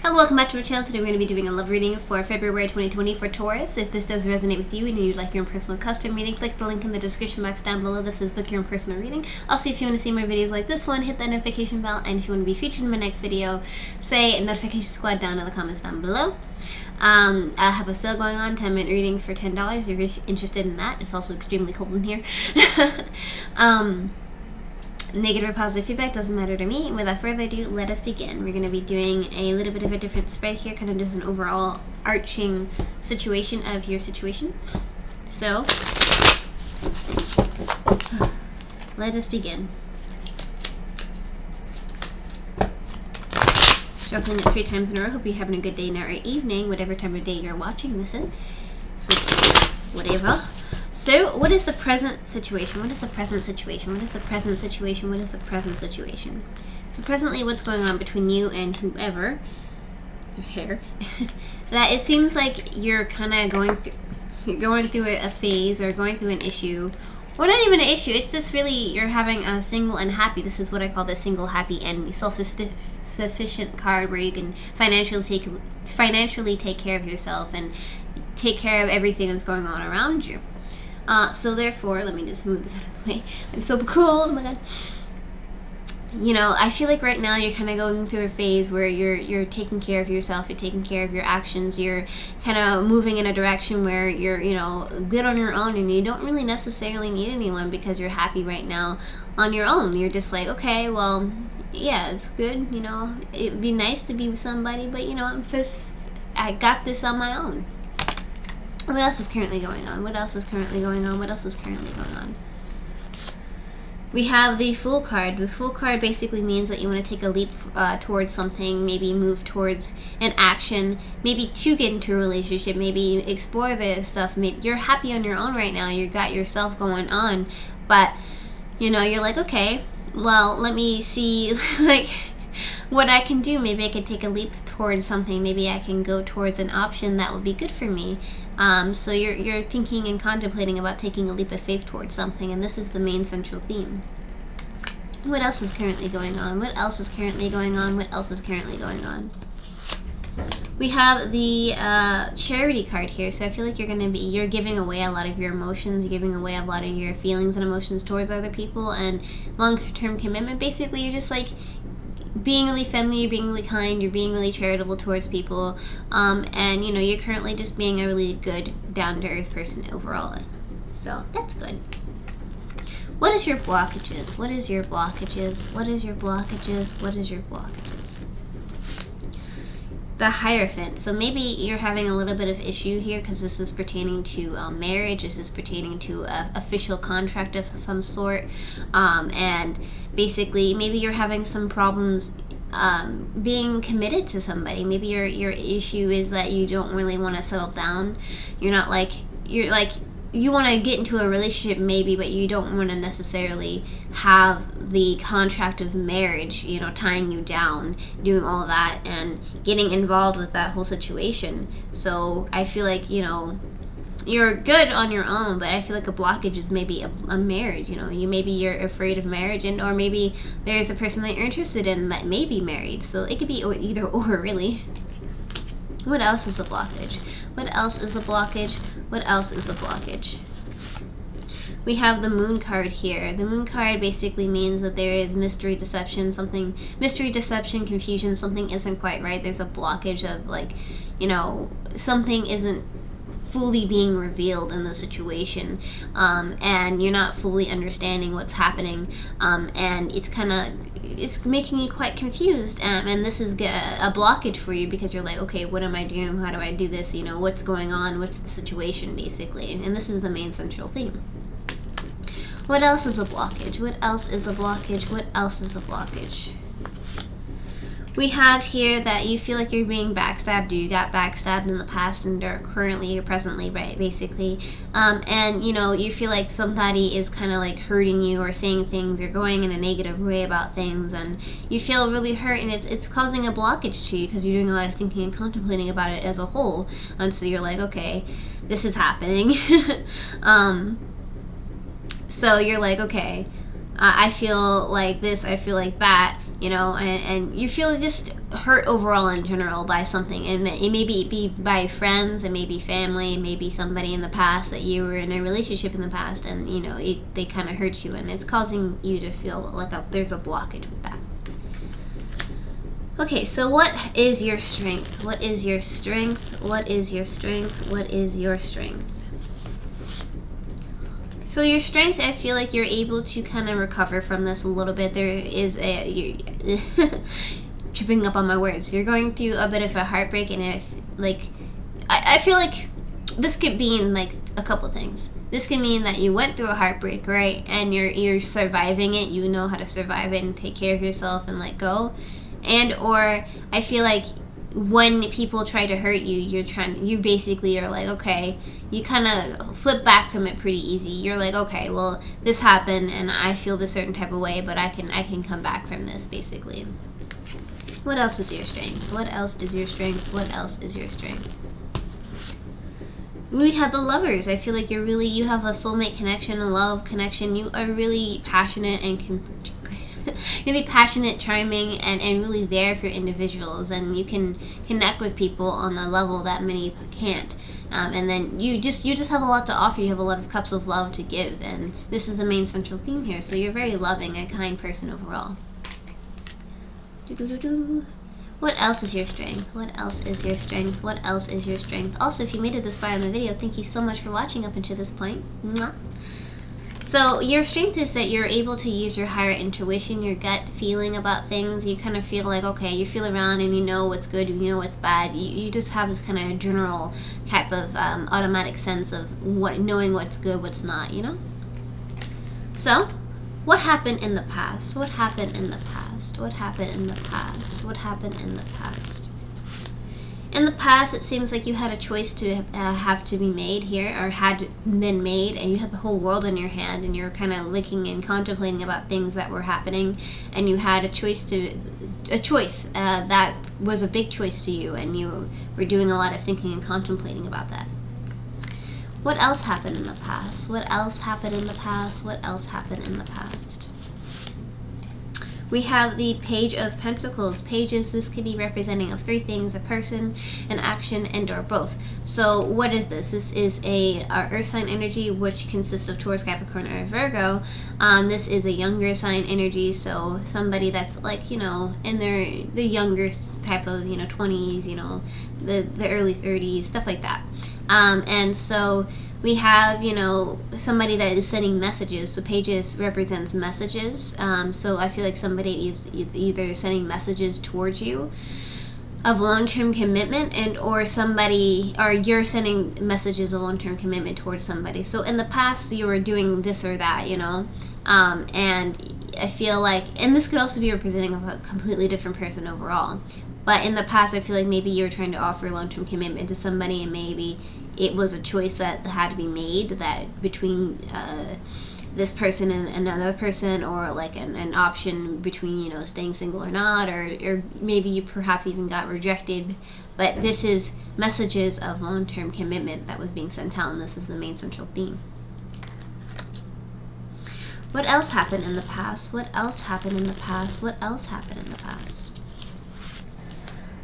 Hello, welcome back to my channel. Today we're going to be doing a love reading for February 2020 for Taurus. If this does resonate with you and you'd like your own personal custom reading, click the link in the description box down below that says book your own personal reading. Also, if you want to see more videos like this one, hit that notification bell, and if you want to be featured in my next video, say notification squad down in the comments down below. I have a sale going on, 10-minute reading for $10 if you're interested in that. It's also extremely cold in here. Negative or positive feedback doesn't matter to me. Without further ado, let us begin. We're going to be doing a little bit of a different spread here, kind of just an overall arching situation of your situation. So, let us begin. Shuffling it 3 times in a row. Hope you're having a good day, night, or evening, whatever time of day you're watching this in. Whatever. So, what is the present situation? What is the present situation? What is the present situation? What is the present situation? So, presently, what's going on between you and whoever, here, that it seems like you're kind of going through a phase or going through an issue, or not even an issue. It's just really you're having a single and happy. This is what I call the single happy and self-sufficient card, where you can financially take care of yourself and take care of everything that's going on around you. So therefore, let me just move this out of the way. I'm so cold. Oh my god. You know, I feel like right now you're kind of going through a phase where you're taking care of yourself, you're taking care of your actions, you're kind of moving in a direction where you're, you know, good on your own, and you don't really necessarily need anyone because you're happy right now on your own. You're just like, okay, well, yeah, it's good, you know, it'd be nice to be with somebody, but, you know, first, I got this on my own. What else is currently going on? What else is currently going on? What else is currently going on? We have the Fool card. The Fool card basically means that you want to take a leap towards something, maybe move towards an action, maybe to get into a relationship, maybe explore this stuff. Maybe you're happy on your own right now. You got yourself going on, but, you know, you're like, okay, well, let me see, like, what I can do. Maybe I could take a leap towards something. Maybe I can go towards an option that would be good for me. So you're thinking and contemplating about taking a leap of faith towards something, and this is the main central theme. What else is currently going on? What else is currently going on? What else is currently going on? We have the charity card here, so I feel like you're giving away a lot of your emotions, you're giving away a lot of your feelings and emotions towards other people, and long-term commitment. Basically, you're just like being really friendly, you're being really kind, you're being really charitable towards people, and, you know, you're currently just being a really good, down-to-earth person overall. So, that's good. What is your blockages? What is your blockages? What is your blockages? What is your blockages? The Hierophant. So maybe you're having a little bit of issue here because this is pertaining to marriage. This is pertaining to an official contract of some sort. And basically, maybe you're having some problems being committed to somebody. Maybe your issue is that you don't really want to settle down. You want to get into a relationship maybe, but you don't want to necessarily have the contract of marriage, you know, tying you down, doing all of that and getting involved with that whole situation. So I feel like, you know, you're good on your own, but I feel like a blockage is maybe a marriage, you know. Maybe you're afraid of marriage, or maybe there's a person that you're interested in that may be married. So it could be either or, really. What else is a blockage? What else is a blockage? What else is a blockage? We have the Moon card here. The Moon card basically means that there is mystery, deception, confusion, something isn't quite right. There's a blockage of, like, you know, something isn't fully being revealed in the situation, and you're not fully understanding what's happening, and it's making you quite confused, and this is a blockage for you because you're like, okay, what am I doing? How do I do this? You know, what's going on? What's the situation, basically? And this is the main central theme. What else is a blockage? What else is a blockage? What else is a blockage? We have here that you feel like you're being backstabbed, or you got backstabbed in the past and are currently or presently, right, basically. And, you know, you feel like somebody is kind of like hurting you or saying things or going in a negative way about things, and you feel really hurt, and it's causing a blockage to you because you're doing a lot of thinking and contemplating about it as a whole. And so you're like, okay, this is happening. So you're like, okay, I feel like this, I feel like that, you know, and you feel just hurt overall in general by something. And it may be by friends, it may be family, it may be somebody in the past that you were in a relationship in the past, and you know they kind of hurt you, and it's causing you to feel like there's a blockage with that. Okay, so what is your strength? What is your strength? What is your strength? What is your strength? So your strength, I feel like you're able to kind of recover from this a little bit. There is tripping up on my words. You're going through a bit of a heartbreak, and I feel like this could mean like a couple things. This can mean that you went through a heartbreak, right? And you're surviving it. You know how to survive it and take care of yourself and let go. And or I feel like when people try to hurt you, you basically are like, okay, you kind of flip back from it pretty easy. You're like, okay, well, this happened and I feel this certain type of way, but I can come back from this, basically. What else is your strength? What else is your strength? What else is your strength? We have the Lovers. I feel like you have a soulmate connection, a love connection. You are really passionate and really passionate, charming, and really there for individuals, and you can connect with people on a level that many can't. And then you just have a lot to offer. You have a lot of cups of love to give, and this is the main central theme here. So you're very loving, a kind person overall. What else is your strength? What else is your strength? What else is your strength? Also, if you made it this far in the video, thank you so much for watching up until this point. Mwah. So your strength is that you're able to use your higher intuition, your gut feeling about things. You kind of feel like, okay, you feel around and you know what's good, you know what's bad. You just have this kind of general type of automatic sense of knowing what's good, what's not, you know? So, what happened in the past? What happened in the past? What happened in the past? What happened in the past? In the past, it seems like you had a choice to have to be made here, or had been made, and you had the whole world in your hand, and you're kind of looking and contemplating about things that were happening, and you had a choice that was a big choice to you, and you were doing a lot of thinking and contemplating about that. What else happened in the past? What else happened in the past? What else happened in the past? We have the Page of Pentacles. Pages, this could be representing of three things: a person, an action, and or both. So what is this? This is our earth sign energy, which consists of Taurus, Capricorn, or Virgo. This is a younger sign energy, so somebody that's like, you know, in the younger type of, you know, 20s, you know, the early 30s, stuff like that. And so we have, you know, somebody that is sending messages. So Pages represents messages. So I feel like somebody is either sending messages towards you of long-term commitment, and or you're sending messages of long-term commitment towards somebody. So in the past, you were doing this or that, you know, and I feel like, and this could also be representing of a completely different person overall. But in the past, I feel like maybe you were trying to offer long-term commitment to somebody, and maybe it was a choice that had to be made, that between this person and another person, or like an option between, you know, staying single or not, or maybe you perhaps even got rejected. But this is messages of long-term commitment that was being sent out, and this is the main central theme. What else happened in the past? What else happened in the past? What else happened in the past?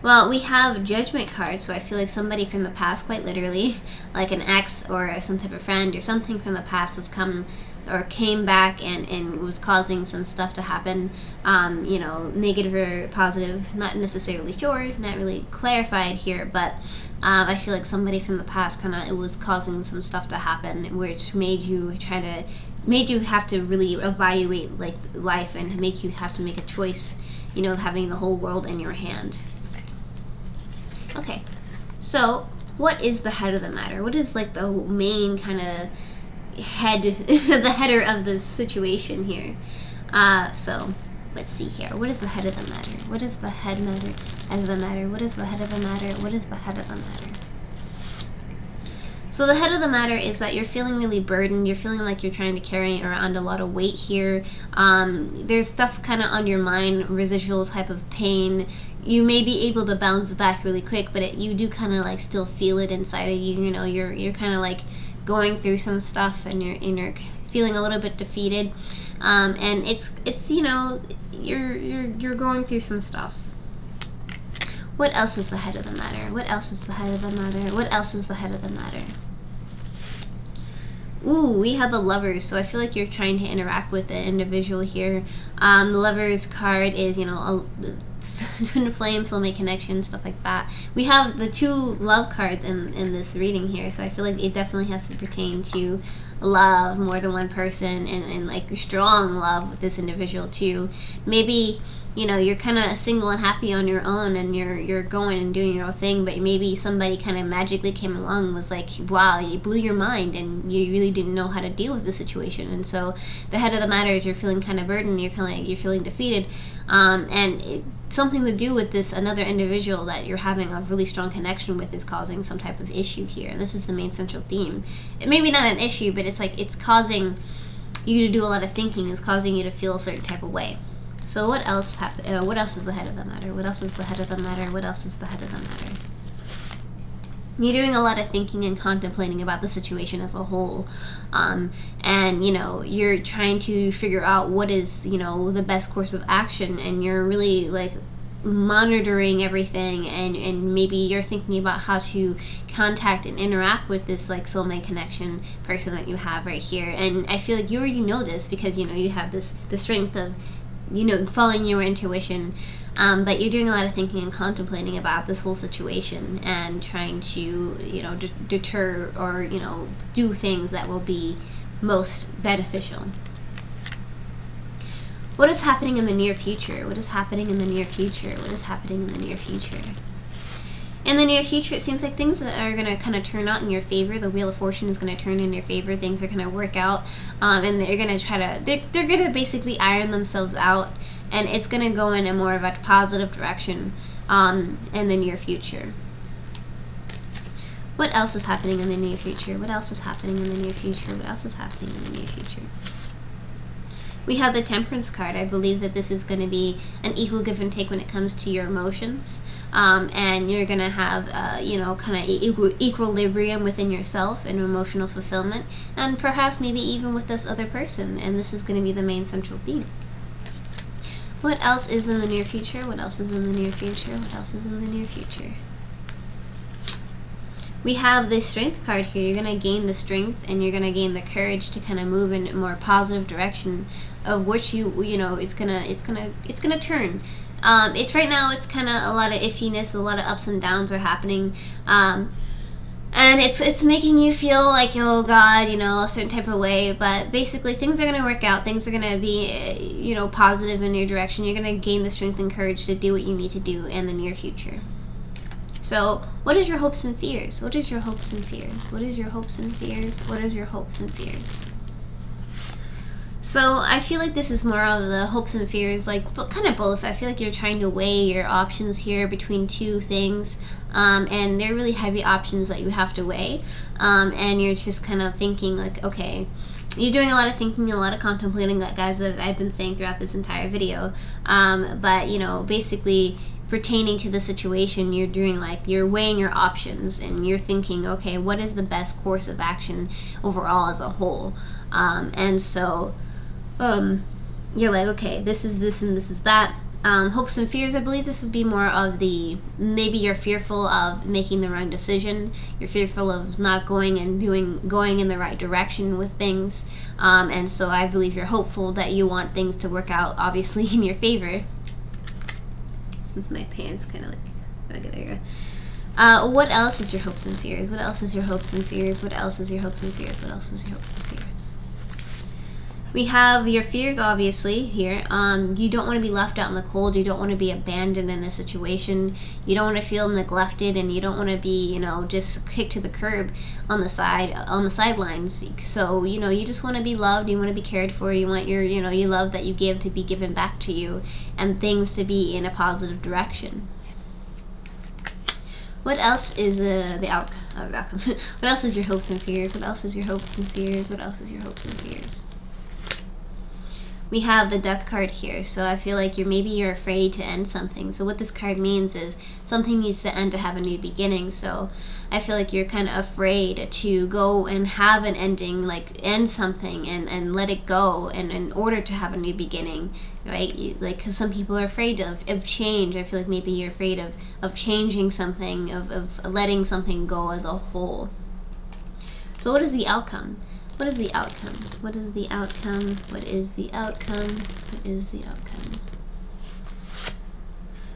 Well, we have Judgment cards, so I feel like somebody from the past, quite literally, like an ex or some type of friend or something from the past has come or came back and was causing some stuff to happen, you know, negative or positive, not necessarily sure, not really clarified here, but I feel like somebody from the past it was causing some stuff to happen, which made you have to really evaluate like life, and make you have to make a choice, you know, having the whole world in your hand. Okay, so what is the head of the matter? What is like the main kind of the header of the situation here? So let's see here. What is the head of the matter? What is the head of the matter? What is the head of the matter? What is the head of the matter? So the head of the matter is that you're feeling really burdened. You're feeling like you're trying to carry around a lot of weight here. There's stuff kind of on your mind, residual type of pain. You may be able to bounce back really quick, but you do kind of like still feel it inside of you. You know, you're kind of like going through some stuff, and you're feeling a little bit defeated. And it's you know, you're going through some stuff. What else is the head of the matter? What else is the head of the matter? What else is the head of the matter? Ooh, we have the Lovers, so I feel like you're trying to interact with an individual here. The Lovers card is, you know, twin flame, soulmate connection, stuff like that. We have the 2 love cards in this reading here, so I feel like it definitely has to pertain to love, more than one person, and like strong love with this individual too. Maybe, you know, you're kind of single and happy on your own, and you're going and doing your own thing, but maybe somebody kind of magically came along and was like, wow, you blew your mind, and you really didn't know how to deal with the situation. And so the head of the matter is you're feeling kind of burdened, you're kind of like, you're feeling defeated, and something to do with this another individual that you're having a really strong connection with is causing some type of issue here. And this is the main central theme. It may be not an issue, but it's like it's causing you to do a lot of thinking, it's causing you to feel a certain type of way. So what else what else is the head of the matter? What else is the head of the matter? What else is the head of the matter? You're doing a lot of thinking and contemplating about the situation as a whole. And, you know, you're trying to figure out what is, you know, the best course of action. And you're really, like, monitoring everything. And maybe you're thinking about how to contact and interact with this, like, soulmate connection person that you have right here. And I feel like you already know this because, you know, you have the strength of, you know, following your intuition. But you're doing a lot of thinking and contemplating about this whole situation and trying to, you know, deter or, you know, do things that will be most beneficial. What is happening in the near future? What is happening in the near future? What is happening in the near future? In the near future, it seems like things are going to kind of turn out in your favor. The Wheel of Fortune is going to turn in your favor. Things are going to work out. And they're going to try to, they're going to basically iron themselves out. And it's going to go in a more of a positive direction in the near future. What else is happening in the near future? What else is happening in the near future? What else is happening in the near future? We have the Temperance card. I believe that this is going to be an equal give and take when it comes to your emotions. And you're going to have, you know, kind of equilibrium within yourself and emotional fulfillment. And perhaps maybe even with this other person. And this is going to be the main central theme. What else is in the near future? What else is in the near future? What else is in the near future? We have the Strength card here. You're going to gain the strength and you're going to gain the courage to kind of move in a more positive direction of which you know, it's going to turn. It's right now, it's kind of a lot of iffiness, a lot of ups and downs are happening. And it's making you feel like, oh God, you know, a certain type of way. But basically, things are going to work out. Things are going to be, you know, positive in your direction. You're going to gain the strength and courage to do what you need to do in the near future. So, what is your hopes and fears? What is your hopes and fears? What is your hopes and fears? What is your hopes and fears? So, I feel like this is more of the hopes and fears, like, but kind of both. I feel like you're trying to weigh your options here between two things. And they're really heavy options that you have to weigh. And you're just kind of thinking, like, okay, you're doing a lot of thinking, a lot of contemplating, like guys I've been saying throughout this entire video. But, you know, basically pertaining to the situation, you're doing, like, you're weighing your options and you're thinking, okay, what is the best course of action overall as a whole? And so you're like, okay, this is this and this is that. Hopes and fears, I believe this would be more of the, maybe you're fearful of making the wrong decision. You're fearful of not going in the right direction with things. And so I believe you're hopeful that you want things to work out, obviously, in your favor. My pants kind of like, okay, there you go. What else is your hopes and fears? What else is your hopes and fears? What else is your hopes and fears? What else is your hopes and fears? We have your fears, obviously, here. You don't want to be left out in the cold. You don't want to be abandoned in a situation. You don't want to feel neglected, and you don't want to be, you know, just kicked to the curb on the sidelines. So, you know, you just want to be loved. You want to be cared for. You want your, you know, you love that you give to be given back to you, and things to be in a positive direction. What else is the outcome? What else is your hopes and fears? What else is your hopes and fears? What else is your hopes and fears? we have the Death card here. So I feel like maybe you're afraid to end something. So what this card means is something needs to end to have a new beginning. So I feel like you're kind of afraid to go and have an ending, like end something and let it go, and in order to have a new beginning, right? Like, because some people are afraid of change. I feel like maybe you're afraid of changing something, of letting something go as a whole. So what is the outcome? What is the outcome? What is the outcome? What is the outcome? What is the outcome?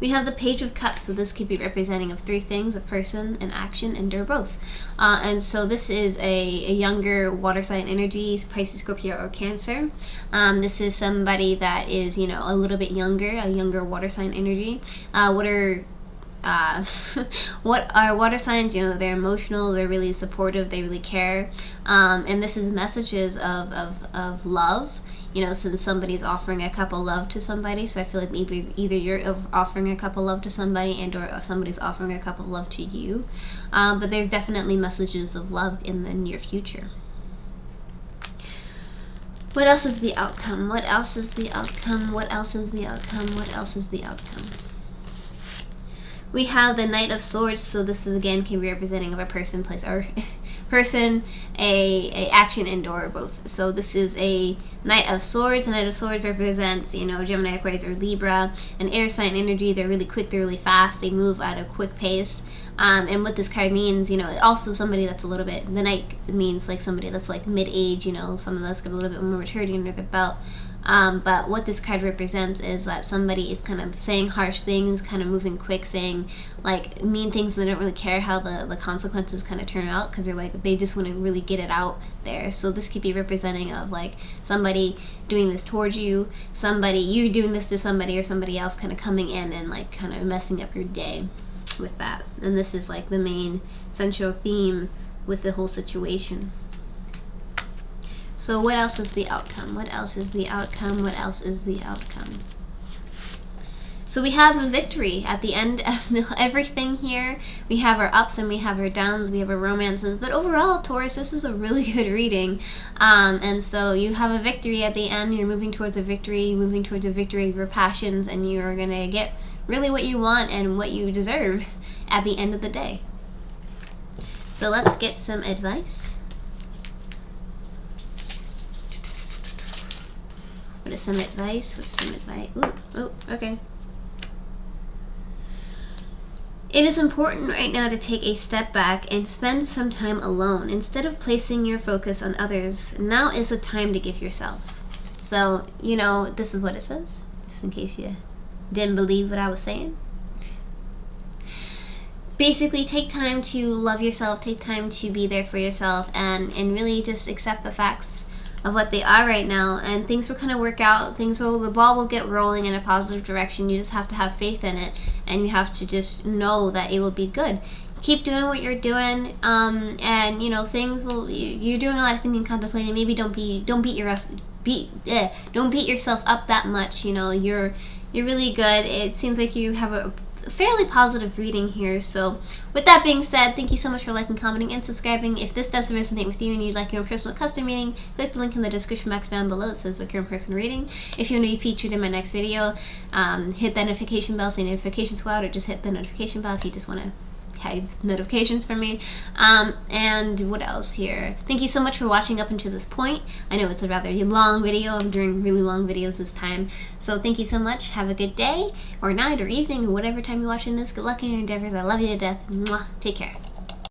We have the Page of Cups, so this could be representing of three things: a person, an action, and or both. And so this is a younger water sign energy, Pisces, Scorpio, or Cancer. This is somebody that is, you know, a little bit younger, a younger water sign energy. What are water signs? You know, they're emotional, they're really supportive, they really care. And this is messages of love. You know, since somebody's offering a cup of love to somebody, so I feel like maybe either you're offering a cup of love to somebody and or somebody's offering a cup of love to you. But there's definitely messages of love in the near future. What else is the outcome? What else is the outcome? What else is the outcome? What else is the outcome? We have the Knight of Swords, so this is again can be representing of a person, place, or person, a action, and or both. So this is a Knight of Swords. A Knight of Swords represents, you know, Gemini, Aquarius, or Libra, an air sign energy. They're really quick, they're really fast, they move at a quick pace. And what this card means, you know, also somebody that's a little bit, the Knight means like somebody that's like mid-age, you know, someone that's got a little bit more maturity under their belt. But what this card represents is that somebody is kind of saying harsh things, kind of moving quick, saying like mean things, and they don't really care how the consequences kind of turn out, because they're like, they just want to really get it out there. So this could be representing of like somebody doing this towards you, you doing this to somebody, or somebody else kind of coming in and like kind of messing up your day with that. And this is like the main central theme with the whole situation. So what else is the outcome? What else is the outcome? What else is the outcome? So we have a victory at the end of everything here. We have our ups and we have our downs. We have our romances. But overall, Taurus, this is a really good reading. And so you have a victory at the end. You're moving towards a victory, moving towards a victory of your passions, and you're going to get really what you want and what you deserve at the end of the day. So let's get some advice. What is some advice? What is some advice? Ooh, okay. It is important right now to take a step back and spend some time alone. Instead of placing your focus on others, now is the time to give yourself. So, you know, this is what it says, just in case you didn't believe what I was saying. Basically, take time to love yourself, take time to be there for yourself, and really just accept the facts of what they are right now, and things will kind of work out. The ball will get rolling in a positive direction. You just have to have faith in it, and you have to just know that it will be good. Keep doing what you're doing, and you know, things will. You're doing a lot of thinking, contemplating. Maybe don't beat yourself up that much. You know, you're really good. It seems like you have a fairly positive reading here. So with that being said, thank you so much for liking, commenting, and subscribing. If this does resonate with you and you'd like your own personal custom reading, click the link in the description box down below that says book your own personal reading. If you want to be featured in my next video, hit that notification bell, say notification squad, or just hit the notification bell if you just want to have notifications from me. And what else here? Thank you so much for watching up until this point. I know it's a rather long video. I'm doing really long videos this time. So thank you so much. Have a good day or night or evening or whatever time you're watching this. Good luck in your endeavors. I love you to death. Mwah. Take care.